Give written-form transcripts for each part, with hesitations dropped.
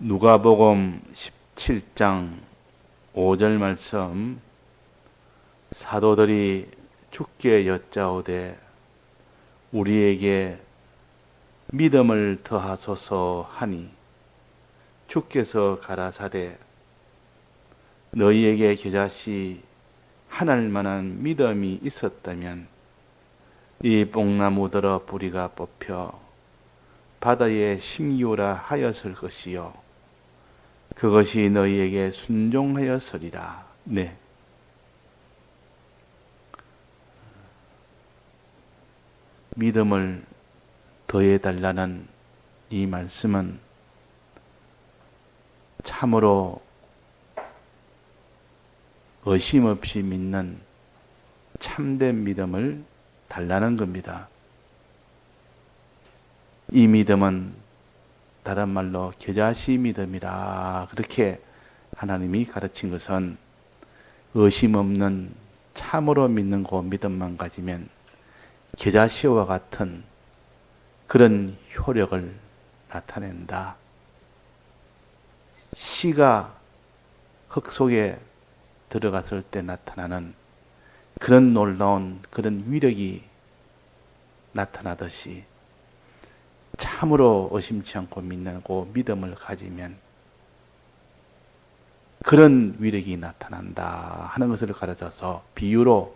누가복음 17장 5절 말씀. 사도들이 주께 여짜오되 우리에게 믿음을 더하소서 하니 주께서 가라사대 너희에게 겨자씨 하나일 만한 믿음이 있었다면 이 뽕나무들어 뿌리가 뽑혀 바다에 심기우라 하였을 것이요 그것이 너희에게 순종하였으리라. 네. 믿음을 더해달라는 이 말씀은 참으로 의심 없이 믿는 참된 믿음을 달라는 겁니다. 이 믿음은 다른 말로 겨자씨 믿음이라 그렇게 하나님이 가르친 것은 의심 없는 참으로 믿는 그 믿음만 가지면 겨자씨와 같은 그런 효력을 나타낸다. 씨가 흙 속에 들어갔을 때 나타나는 그런 놀라운 그런 위력이 나타나듯이 참으로 의심치 않고 믿는 그 믿음을 가지면 그런 위력이 나타난다 하는 것을 가르쳐서 비유로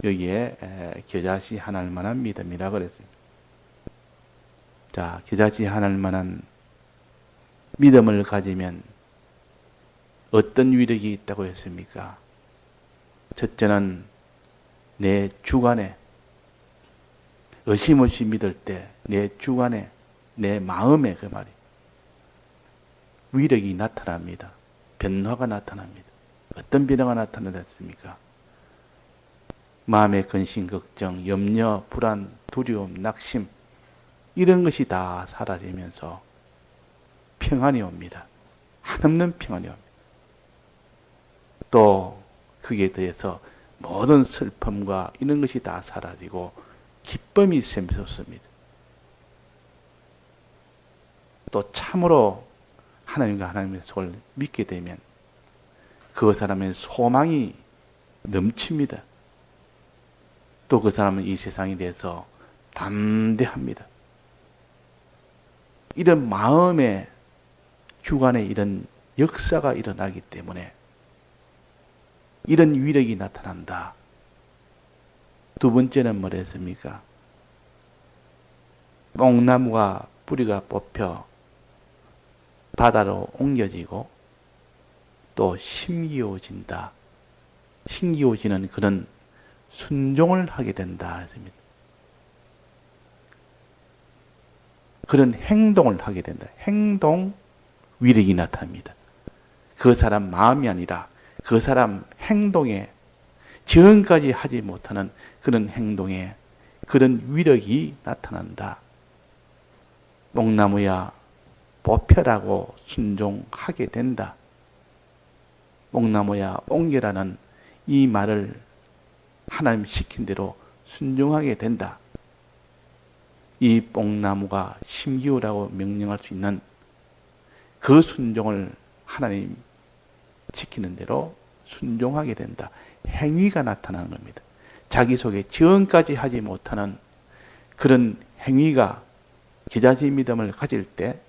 여기에 겨자씨 하나일 만한 믿음이라 그랬습니다. 자, 겨자씨 하나일 만한 믿음을 가지면 어떤 위력이 있다고 했습니까? 첫째는 내 주관에 의심 없이 믿을 때 내 주관에 내 마음에 그 말이 위력이 나타납니다. 변화가 나타납니다. 어떤 변화가 나타났습니까? 마음의 근심, 걱정, 염려, 불안, 두려움, 낙심 이런 것이 다 사라지면서 평안이 옵니다. 한없는 평안이 옵니다. 또 그게 더해서 모든 슬픔과 이런 것이 다 사라지고 기쁨이 샘솟습니다. 또 참으로 하나님과 하나님의 속을 믿게 되면 그 사람의 소망이 넘칩니다. 또 그 사람은 이 세상에 대해서 담대합니다. 이런 마음의 주관에 이런 역사가 일어나기 때문에 이런 위력이 나타난다. 두 번째는 뭐랬습니까? 뽕나무가 뿌리가 뽑혀 바다로 옮겨지고 또 심기워진다. 심기워지는 그런 순종을 하게 된다 했습니다. 그런 행동을 하게 된다. 행동 위력이 나타납니다. 그 사람 마음이 아니라 그 사람 행동에 지금까지 하지 못하는 그런 행동에 그런 위력이 나타난다. 뽕나무야 뽑혀라고 순종하게 된다. 뽕나무야 옮겨라는 이 말을 하나님 시킨 대로 순종하게 된다. 이 뽕나무가 심기우라고 명령할 수 있는 그 순종을 하나님 지키는 대로 순종하게 된다. 행위가 나타나는 겁니다. 자기 속에 지금까지 하지 못하는 그런 행위가 겨자씨 믿음을 가질 때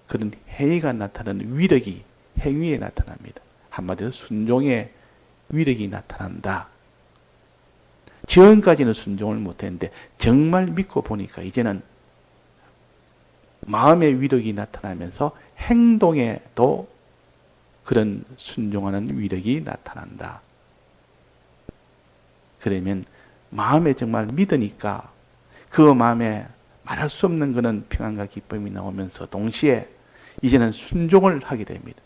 그런 행위가 나타나는 위력이 행위에 나타납니다. 한마디로 순종의 위력이 나타난다. 지금까지는 순종을 못했는데 정말 믿고 보니까 이제는 마음의 위력이 나타나면서 행동에도 그런 순종하는 위력이 나타난다. 그러면 마음에 정말 믿으니까 그 마음에 말할 수 없는 그런 평안과 기쁨이 나오면서 동시에 이제는 순종을 하게 됩니다.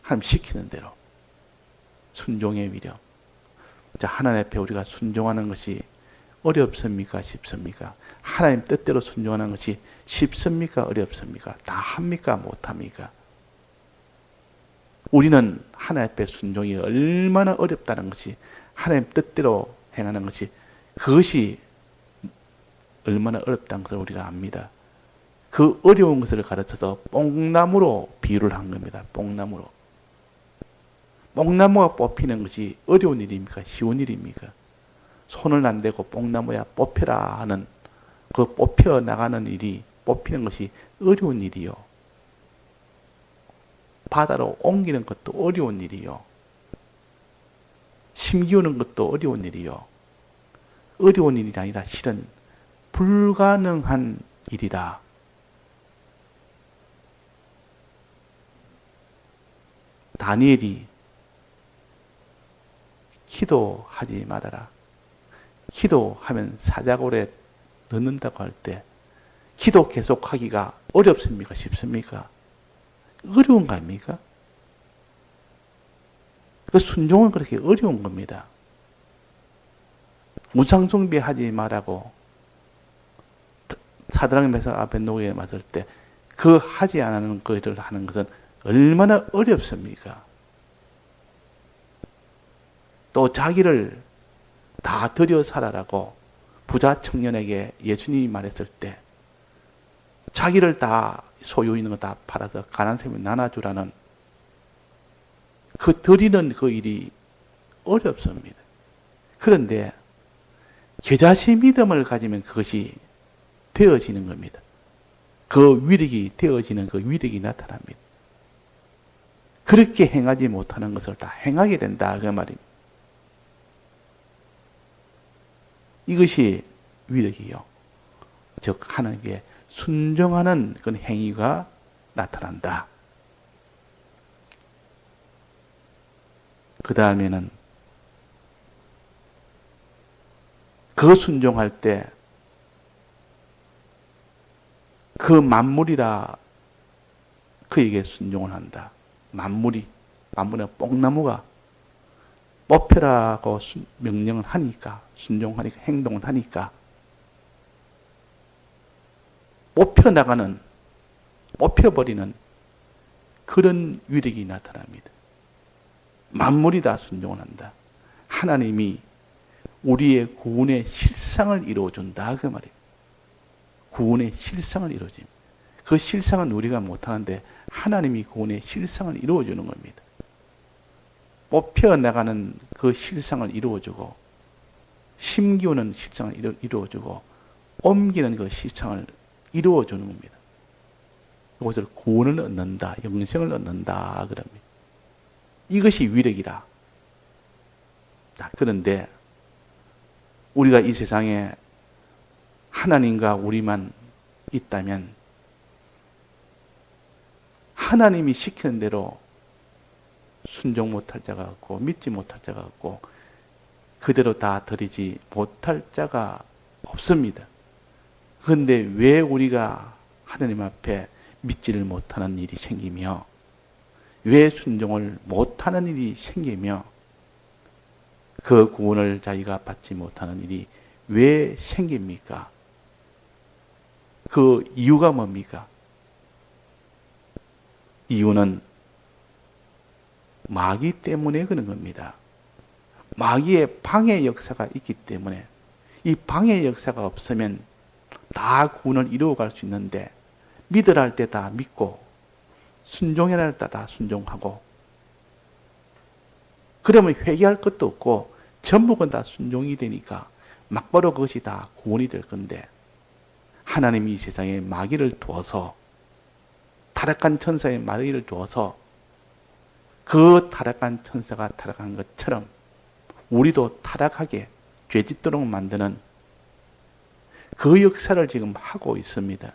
하나님 시키는 대로 순종의 위력. 자, 하나님 앞에 우리가 순종하는 것이 어렵습니까? 쉽습니까? 하나님 뜻대로 순종하는 것이 쉽습니까? 어렵습니까? 다 합니까? 못합니까? 우리는 하나님 앞에 순종이 얼마나 어렵다는 것이 하나님 뜻대로 행하는 것이 그것이 얼마나 어렵다는 것을 우리가 압니다. 그 어려운 것을 가르쳐서 뽕나무로 비유를 한 겁니다. 뽕나무로. 뽕나무가 뽑히는 것이 어려운 일입니까? 쉬운 일입니까? 손을 안 대고 뽕나무야 뽑혀라 하는 그 뽑혀 나가는 일이, 뽑히는 것이 어려운 일이요. 바다로 옮기는 것도 어려운 일이요. 심기우는 것도 어려운 일이요. 어려운 일이 아니라 실은 불가능한 일이다. 다니엘이 기도하지 말아라. 기도하면 사자굴에 넣는다고 할 때 기도 계속하기가 어렵습니까? 쉽습니까? 어려운 거 아닙니까? 그 순종은 그렇게 어려운 겁니다. 우상숭배하지 말라고 사드락 메삭 아벳노고에 맞을 때 그 하지 않는 것을 하는 것은 얼마나 어렵습니까? 또 자기를 다 들여 살아라고 부자 청년에게 예수님이 말했을 때 자기를 다 소유 있는 거 다 팔아서 가난한 사람에 나눠주라는 그 드리는 그 일이 어렵습니다. 그런데 겨자씨 믿음을 가지면 그것이 되어지는 겁니다. 그 위력이 되어지는 그 위력이 나타납니다. 그렇게 행하지 못하는 것을 다 행하게 된다 그 말입니다. 이것이 위력이요. 즉 하나님께 순종하는 그런 행위가 나타난다. 그 다음에는 그 순종할 때 그 만물이 다 그에게 순종을 한다. 만물은 뽕나무가 뽑혀라고 명령을 하니까, 순종하니까, 행동을 하니까 뽑혀버리는 그런 위력이 나타납니다. 만물이 다 순종을 한다. 하나님이 우리의 구원의 실상을 이루어준다 그 말이에요. 구원의 실상을 이루어집니다. 그 실상은 우리가 못하는데 하나님이 구원의 실상을 이루어주는 겁니다. 뽑혀나가는 그 실상을 이루어주고 심기우는 실상을 이루어주고 옮기는 그 실상을 이루어주는 겁니다. 이것을 구원을 얻는다, 영생을 얻는다 그럽니다. 이것이 위력이라. 자, 그런데 우리가 이 세상에 하나님과 우리만 있다면 하나님이 시키는 대로 순종 못할 자가 없고 믿지 못할 자가 없고 그대로 다 드리지 못할 자가 없습니다. 그런데 왜 우리가 하나님 앞에 믿지를 못하는 일이 생기며 왜 순종을 못하는 일이 생기며 그 구원을 자기가 받지 못하는 일이 왜 생깁니까? 그 이유가 뭡니까? 이유는 마귀 때문에 그런 겁니다. 마귀의 방해 역사가 있기 때문에 이 방해 역사가 없으면 다 구원을 이루어갈 수 있는데 믿으라 할 때 다 믿고 순종해라 할 때 다 순종하고 그러면 회개할 것도 없고 전부는 다 순종이 되니까 막바로 그것이 다 구원이 될 건데 하나님이 이 세상에 마귀를 두어서 타락한 천사의 마귀를 두어서 그 타락한 천사가 타락한 것처럼 우리도 타락하게 죄짓도록 만드는 그 역사를 지금 하고 있습니다.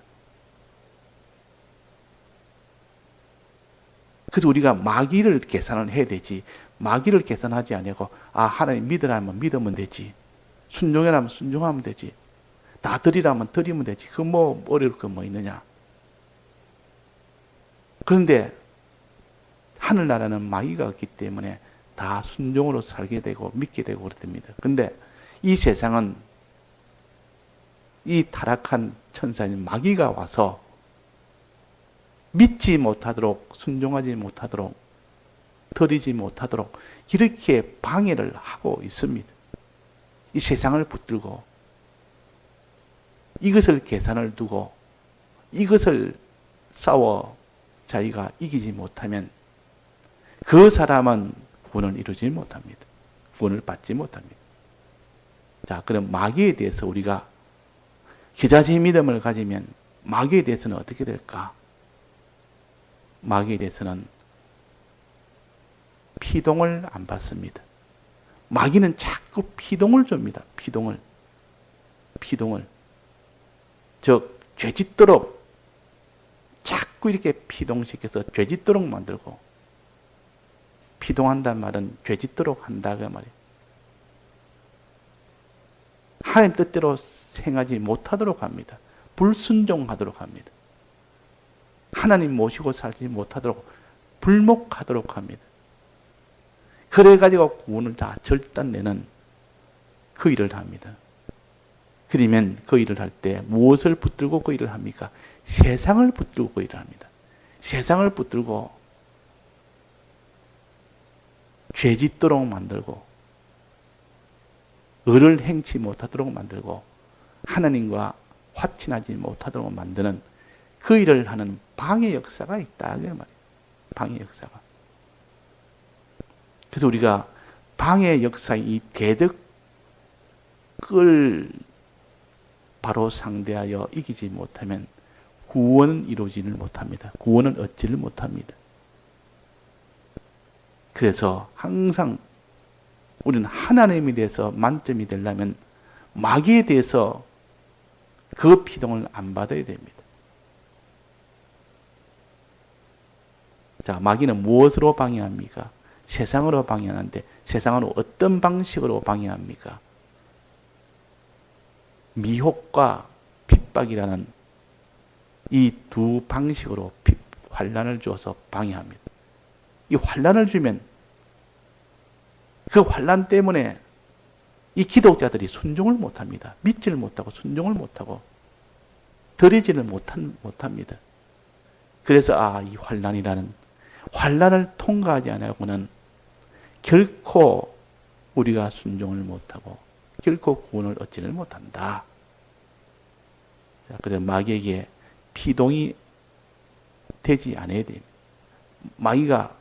그래서 우리가 마귀를 계산을 해야 되지 마귀를 계산하지 아니고 하나님 믿으라면 믿으면 되지 순종하라면 순종하면 되지 다 드리라면 드리면 되지 그 뭐 어려울 거 뭐 있느냐. 그런데 하늘나라는 마귀가 없기 때문에 다 순종으로 살게 되고 믿게 되고 그렇답니다. 그런데 이 세상은 이 타락한 천사인 마귀가 와서 믿지 못하도록 순종하지 못하도록 드리지 못하도록 이렇게 방해를 하고 있습니다. 이 세상을 붙들고 이것을 계산을 두고 이것을 싸워 자기가 이기지 못하면 그 사람은 구원을 이루지 못합니다. 구원을 받지 못합니다. 자, 그럼 마귀에 대해서 우리가 기자지 믿음을 가지면 마귀에 대해서는 어떻게 될까? 마귀에 대해서는 피동을 안 받습니다. 마귀는 자꾸 피동을 줍니다. 피동을. 즉, 죄짓도록 자꾸 이렇게 피동시켜서 죄짓도록 만들고, 피동한단 말은 죄짓도록 한다 그 말이에요. 하나님 뜻대로 행하지 못하도록 합니다. 불순종하도록 합니다. 하나님 모시고 살지 못하도록 불목하도록 합니다. 그래가지고 구원을 다 절단내는 그 일을 합니다. 그러면 그 일을 할 때 무엇을 붙들고 그 일을 합니까? 세상을 붙들고 그 일을 합니다. 세상을 붙들고 죄짓도록 만들고 의를 행치 못하도록 만들고 하나님과 화친하지 못하도록 만드는 그 일을 하는 방해 역사가 있다. 그 말이에요. 방해 역사가. 그래서 우리가 방해 역사의 이 대덕을 바로 상대하여 이기지 못하면 구원은 이루어지를 못합니다. 구원을 얻지를 못합니다. 그래서 항상 우리는 하나님에 대해서 만점이 되려면 마귀에 대해서 그 피동을 안 받아야 됩니다. 자, 마귀는 무엇으로 방해합니까? 세상으로 방해하는데 세상으로 어떤 방식으로 방해합니까? 미혹과 핍박이라는 이 두 방식으로 환난을 주어서 방해합니다. 이 환난을 주면 그 환난 때문에 이 기독자들이 순종을 못합니다. 믿지를 못하고 순종을 못하고 드리지를 못합니다. 그래서 이 환난이라는 환난을 통과하지 않으고는 결코 우리가 순종을 못하고 결코 구원을 얻지를 못한다. 자, 그래서 마귀에게 피동이 되지 않아야 됩니다. 마귀가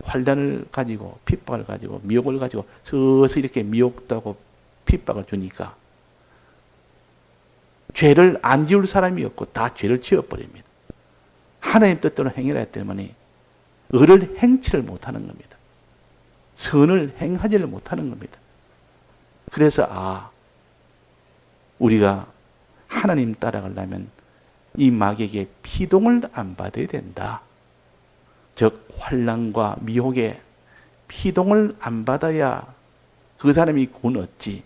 환난을 가지고 핍박을 가지고 미혹을 가지고 서서히 이렇게 미혹도 하고 핍박을 주니까 죄를 안 지을 사람이 없고 다 죄를 지어버립니다. 하나님 뜻대로 행해야 때문에 의를 행치를 못하는 겁니다. 선을 행하지를 못하는 겁니다. 그래서 우리가 하나님 따라가려면 이 마귀에게 피동을 안 받아야 된다. 즉 환난과 미혹에 피동을 안 받아야 그 사람이 구원 얻지.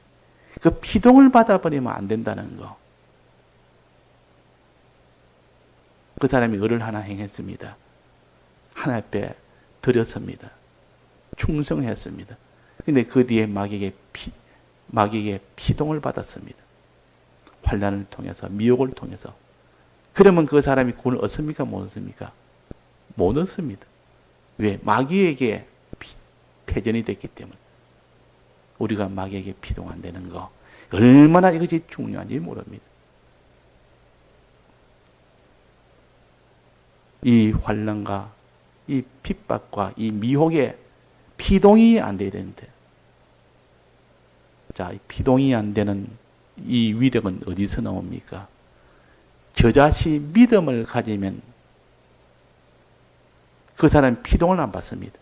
그 피동을 받아버리면 안 된다는 거. 그 사람이 의를 하나 행했습니다. 하나님 앞에 드렸습니다. 충성했습니다. 근데 그 뒤에 마귀에게 피동을 받았습니다. 환난을 통해서, 미혹을 통해서. 그러면 그 사람이 구원을 얻습니까? 못 얻습니까? 못 얻습니다. 왜? 마귀에게 패전이 됐기 때문에. 우리가 마귀에게 피동 안 되는 거. 얼마나 이것이 중요한지 모릅니다. 이 환난과 이 핍박과 이 미혹에 피동이 안 돼야 되는데. 자, 이 피동이 안 되는 이 위력은 어디서 나옵니까? 저자시 믿음을 가지면 그 사람은 피동을 안 받습니다.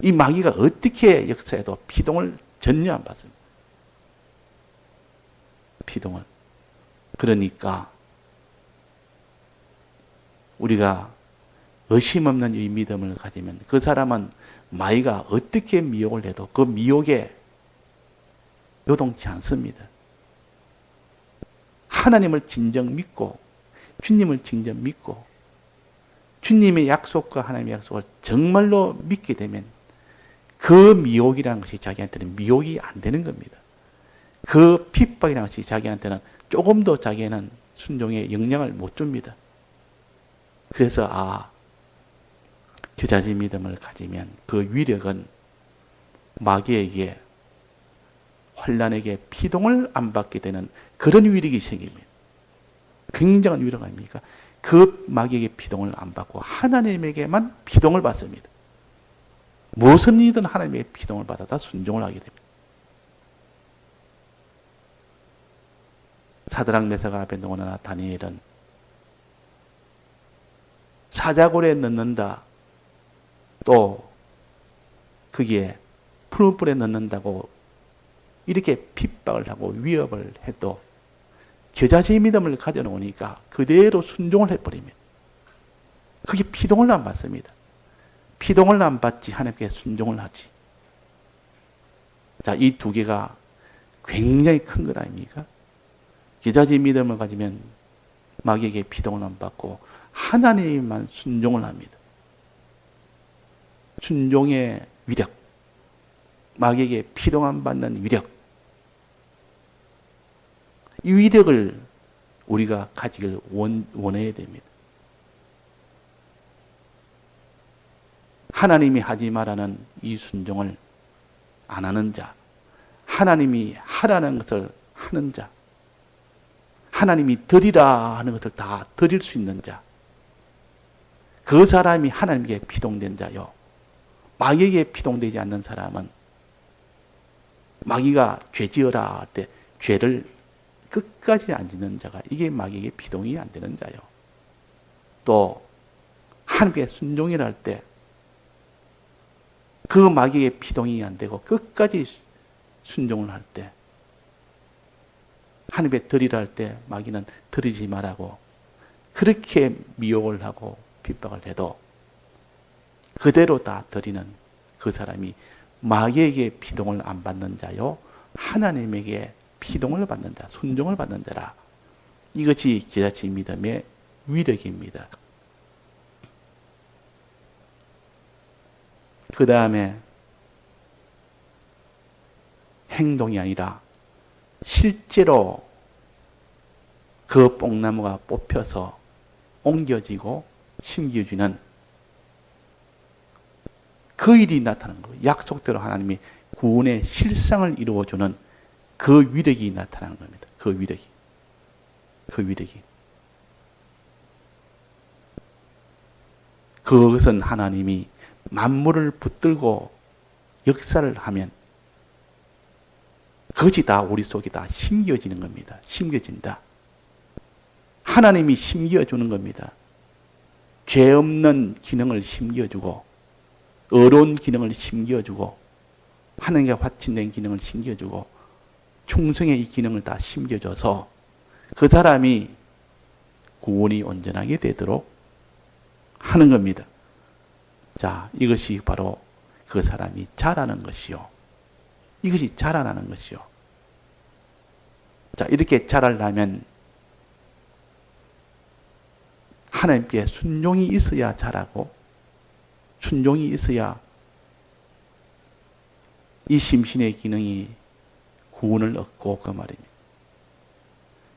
이 마귀가 어떻게 역사해도 피동을 전혀 안 받습니다. 피동을. 그러니까 우리가 의심 없는 이 믿음을 가지면 그 사람은 마귀가 어떻게 미혹을 해도 그 미혹에 요동치 않습니다. 하나님을 진정 믿고 주님을 진정 믿고 주님의 약속과 하나님의 약속을 정말로 믿게 되면 그 미혹이라는 것이 자기한테는 미혹이 안 되는 겁니다. 그 핍박이라는 것이 자기한테는 조금도 자기에는 순종에 영향을 못 줍니다. 그래서 저자지 믿음을 가지면 그 위력은 마귀에게 환난에게 피동을 안 받게 되는 그런 위력이 생깁니다. 굉장한 위력 아닙니까? 그 마귀에게 피동을 안 받고 하나님에게만 피동을 받습니다. 무슨 일이든 하나님의 피동을 받아다 순종을 하게 됩니다. 사드락 메삭 아벤노고나 다니엘은 사자굴에 넣는다, 또 거기에 풀불에 넣는다고 이렇게 핍박을 하고 위협을 해도 겨자씨의 믿음을 가져놓으니까 그대로 순종을 해버립니다. 그게 피동을 안 받습니다. 피동을 안 받지 하나님께 순종을 하지. 자, 이 두 개가 굉장히 큰 것 아닙니까? 겨자씨의 믿음을 가지면 마귀에게 피동을 안 받고 하나님만 순종을 합니다. 순종의 위력, 마귀에게 피동 안 받는 위력, 이 위력을 우리가 가지길 원해야 됩니다. 하나님이 하지 말라는 이 순종을 안 하는 자, 하나님이 하라는 것을 하는 자, 하나님이 드리라 하는 것을 다 드릴 수 있는 자, 그 사람이 하나님께 피동된 자요. 마귀에게 피동되지 않는 사람은 마귀가 죄 지어라 할 때 죄를 끝까지 안 짓는 자가, 이게 마귀에게 피동이 안 되는 자요. 또 하나님께 순종이라 할 때 그 마귀에게 피동이 안 되고 끝까지 순종을 할 때, 하나님께 드리라 할 때 마귀는 드리지 말라고 그렇게 미혹을 하고 핍박을 해도 그대로 다 드리는 그 사람이 마귀에게 피동을 안 받는 자요, 하나님에게 피동을 받는 자, 순종을 받는 자라. 이것이 겨자씨 믿음의 위력입니다. 그 다음에 행동이 아니라 실제로 그 뽕나무가 뽑혀서 옮겨지고 심겨지는 그 일이 나타나는 거예요. 약속대로 하나님이 구원의 실상을 이루어주는 그 위력이 나타나는 겁니다. 그 위력이. 그것은 하나님이 만물을 붙들고 역사를 하면 그것이 다 우리 속에 다 심겨지는 겁니다. 심겨진다. 하나님이 심겨주는 겁니다. 죄 없는 기능을 심겨주고, 어려운 기능을 심겨주고, 하나님께 확신된 기능을 심겨주고, 충성의 이 기능을 다 심겨줘서 그 사람이 구원이 온전하게 되도록 하는 겁니다. 자, 이것이 바로 그 사람이 자라는 것이요. 이것이 자라나는 것이요. 자, 이렇게 자라려면 하나님께 순종이 있어야 자라고, 순종이 있어야 이 심신의 기능이 구원을 얻고, 그 말입니다.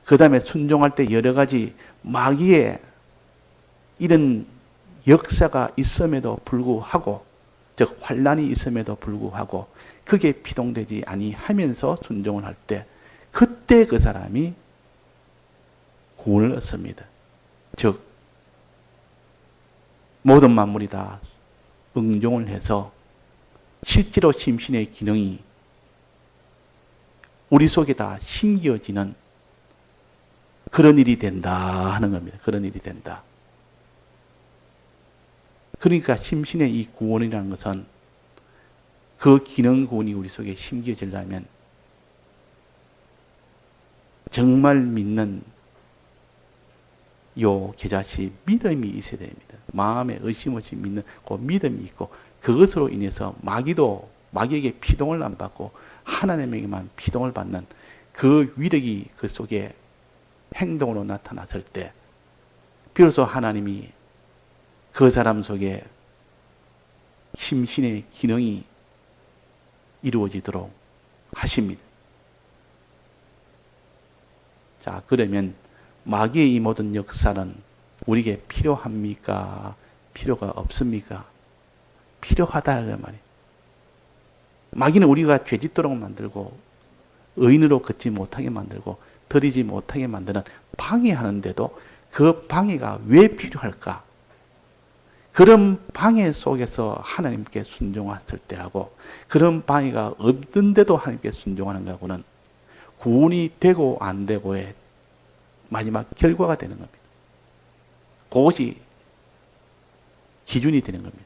그 다음에 순종할 때 여러 가지 마귀의 이런 역사가 있음에도 불구하고, 즉 환난이 있음에도 불구하고 그게 피동되지 아니하면서 순종을 할 때, 그때 그 사람이 구원을 얻습니다. 즉 모든 만물이 다 응종을 해서 실제로 심신의 기능이 우리 속에 다 심겨지는 그런 일이 된다 하는 겁니다. 그런 일이 된다. 그러니까 심신의 이 구원이라는 것은 그 기능 구원이 우리 속에 심겨지려면 정말 믿는 요 겨자씨 믿음이 있어야 됩니다. 마음에 의심 없이 믿는 그 믿음이 있고, 그것으로 인해서 마귀에게 피동을 안 받고 하나님에게만 피동을 받는 그 위력이 그 속에 행동으로 나타났을 때 비로소 하나님이 그 사람 속에 심신의 기능이 이루어지도록 하십니다. 자, 그러면 마귀의 이 모든 역사는 우리에게 필요합니까? 필요가 없습니까? 필요하다 그 말이에요. 마귀는 우리가 죄짓도록 만들고 의인으로 걷지 못하게 만들고 드리지 못하게 만드는 방해하는데도 그 방해가 왜 필요할까? 그런 방해 속에서 하나님께 순종했을 때하고 그런 방해가 없는데도 하나님께 순종하는 것하고는 구원이 되고 안 되고의 마지막 결과가 되는 겁니다. 그것이 기준이 되는 겁니다.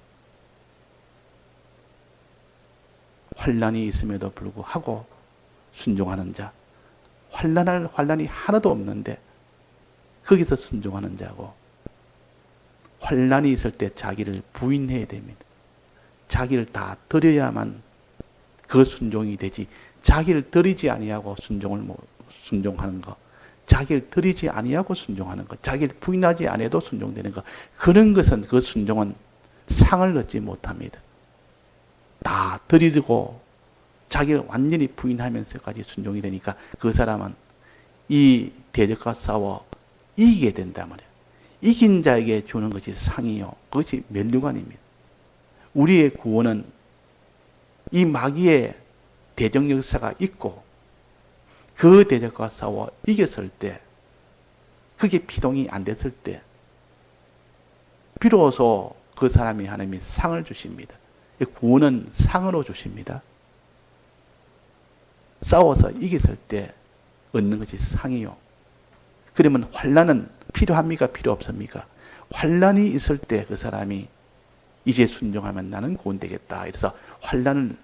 환난이 있음에도 불구하고 순종하는 자, 환난이 하나도 없는데 거기서 순종하는 자고, 환난이 있을 때 자기를 부인해야 됩니다. 자기를 다 드려야만 그 순종이 되지, 자기를 드리지 아니하고 순종하는 거, 자기를 드리지 아니하고 순종하는 것, 자기를 부인하지 않아도 순종되는 것, 그런 것은 그 순종은 상을 얻지 못합니다. 다 드리고 자기를 완전히 부인하면서까지 순종이 되니까 그 사람은 이 대적과 싸워 이기게 된단 말이에요. 이긴 자에게 주는 것이 상이요, 그것이 면류관입니다. 우리의 구원은 이 마귀의 대적 역사가 있고 그 대적과 싸워 이겼을 때, 그게 피동이 안 됐을 때 비로소 그 사람이 하나님이 상을 주십니다. 구원은 상으로 주십니다. 싸워서 이겼을 때 얻는 것이 상이요. 그러면 환난은 필요합니까? 필요 없습니까? 환난이 있을 때 그 사람이 이제 순종하면 나는 구원되겠다. 그래서 환난은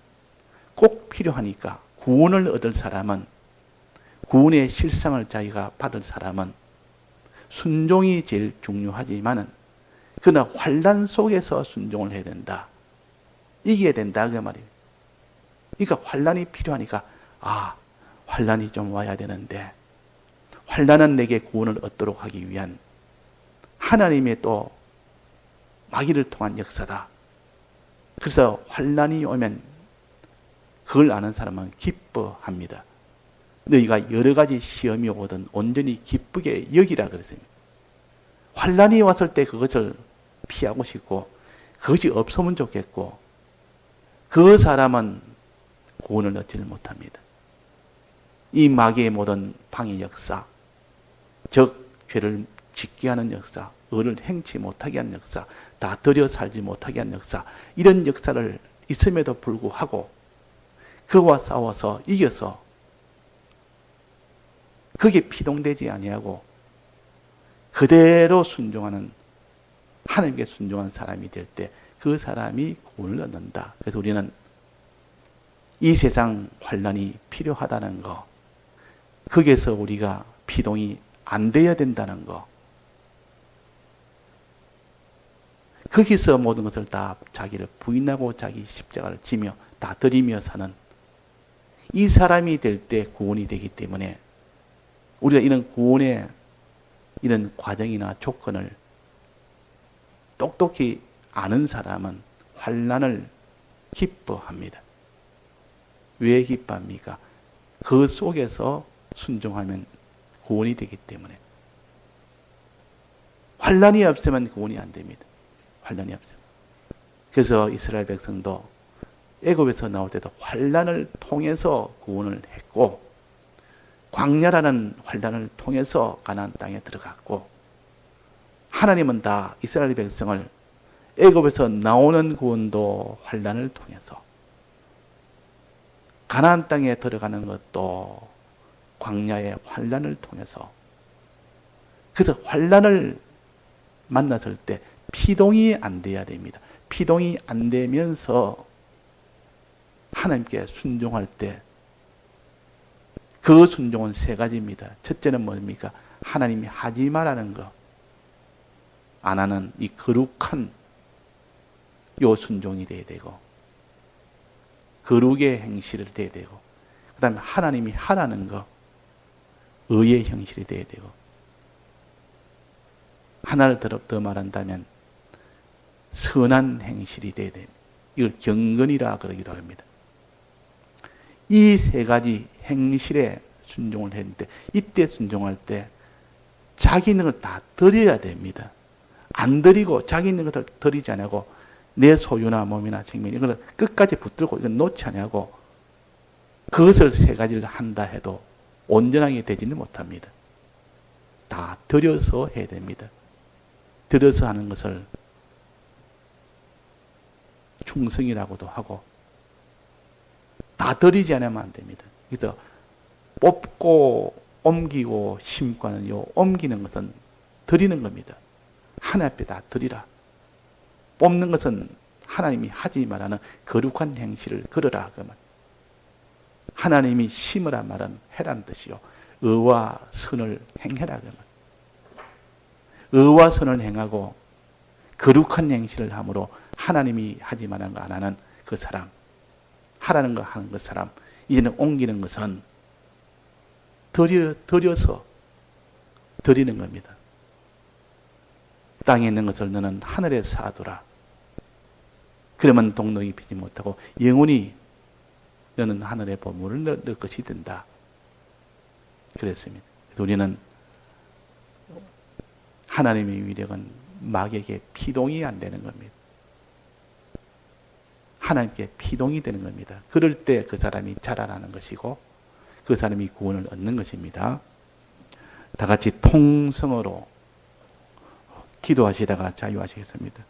꼭 필요하니까 구원을 얻을 사람은, 구원의 실상을 자기가 받을 사람은 순종이 제일 중요하지만은 그러나 환난 속에서 순종을 해야 된다. 이겨야 된다 그 말이에요. 그러니까 환난이 필요하니까 환난이 좀 와야 되는데, 환난은 내게 구원을 얻도록 하기 위한 하나님의 또 마귀를 통한 역사다. 그래서 환난이 오면 그걸 아는 사람은 기뻐합니다. 너희가 여러 가지 시험이 오거든 온전히 기쁘게 여기라 그랬습니다. 환난이 왔을 때 그것을 피하고 싶고 그것이 없으면 좋겠고, 그 사람은 구원을 얻지를 못합니다. 이 마귀의 모든 방해 역사, 즉 죄를 짓게 하는 역사, 의를 행치 못하게 하는 역사, 다 들여 살지 못하게 하는 역사, 이런 역사를 있음에도 불구하고 그와 싸워서 이겨서 그게 피동되지 아니하고 그대로 순종하는, 하나님께 순종한 사람이 될 때 그 사람이 구원을 얻는다. 그래서 우리는 이 세상 환난이 필요하다는 거, 거기에서 우리가 피동이 안 돼야 된다는 거, 거기서 모든 것을 다 자기를 부인하고 자기 십자가를 지며 다 드리며 사는 이 사람이 될 때 구원이 되기 때문에 우리가 이런 구원의 이런 과정이나 조건을 똑똑히 아는 사람은 환난을 기뻐합니다. 왜 기뻐합니까? 그 속에서 순종하면 구원이 되기 때문에. 환난이 없으면 구원이 안 됩니다. 환난이 없으면. 그래서 이스라엘 백성도 애굽에서 나올 때도 환난을 통해서 구원을 했고, 광야라는 환난을 통해서 가나안 땅에 들어갔고, 하나님은 다 이스라엘 백성을 애굽에서 나오는 구원도 환난을 통해서, 가나안 땅에 들어가는 것도 광야의 환난을 통해서. 그래서 환난을 만났을 때 피동이 안 돼야 됩니다. 피동이 안 되면서 하나님께 순종할 때 그 순종은 세 가지입니다. 첫째는 뭡니까? 하나님이 하지 말라는 거, 안 하는 이 거룩한 요 순종이 돼야 되고, 거룩의 행실을 돼야 되고, 그 다음에 하나님이 하라는 거, 의의 형실이 돼야 되고, 하나를 더 말한다면 선한 행실이 돼야 됩니다. 이걸 경건이라 그러기도 합니다. 이 세 가지 행실에 순종을 했는데, 이때 순종할 때 자기 있는 걸 다 드려야 됩니다. 안 드리고 자기 있는 것을 드리지 않고 내 소유나 몸이나 생명 이걸 끝까지 붙들고 이건 놓지 않고 그것을 세 가지를 한다 해도 온전하게 되지는 못합니다. 다 다 들여서 해야 됩니다. 들여서 하는 것을 충성이라고도 하고, 다 들이지 않으면 안 됩니다. 그래서 뽑고 옮기고 심고 하는 요 옮기는 것은 드리는 겁니다. 하나님 앞에 다 드리라. 뽑는 것은 하나님이 하지 말라는 거룩한 행실을 걸어라. 그 말. 하나님이 심으란 말은 해란 뜻이요. 의와 선을 행해라. 그 말. 의와 선을 행하고 거룩한 행실을 함으로 하나님이 하지 말라는 거 안 하는 그 사람, 하라는 거 하는 그 사람, 이제는 옮기는 것은 들여서 드리는 겁니다. 땅에 있는 것을 너는 하늘에 쌓아두라. 그러면 동록이 피지 못하고 영원히 너는 하늘의 보물을 넣을 것이 된다. 그랬습니다. 우리는 하나님의 위력은 마귀에게 피동이 안 되는 겁니다. 하나님께 피동이 되는 겁니다. 그럴 때 그 사람이 자라나는 것이고 그 사람이 구원을 얻는 것입니다. 다 같이 통성으로 기도하시다가 자유하시겠습니다.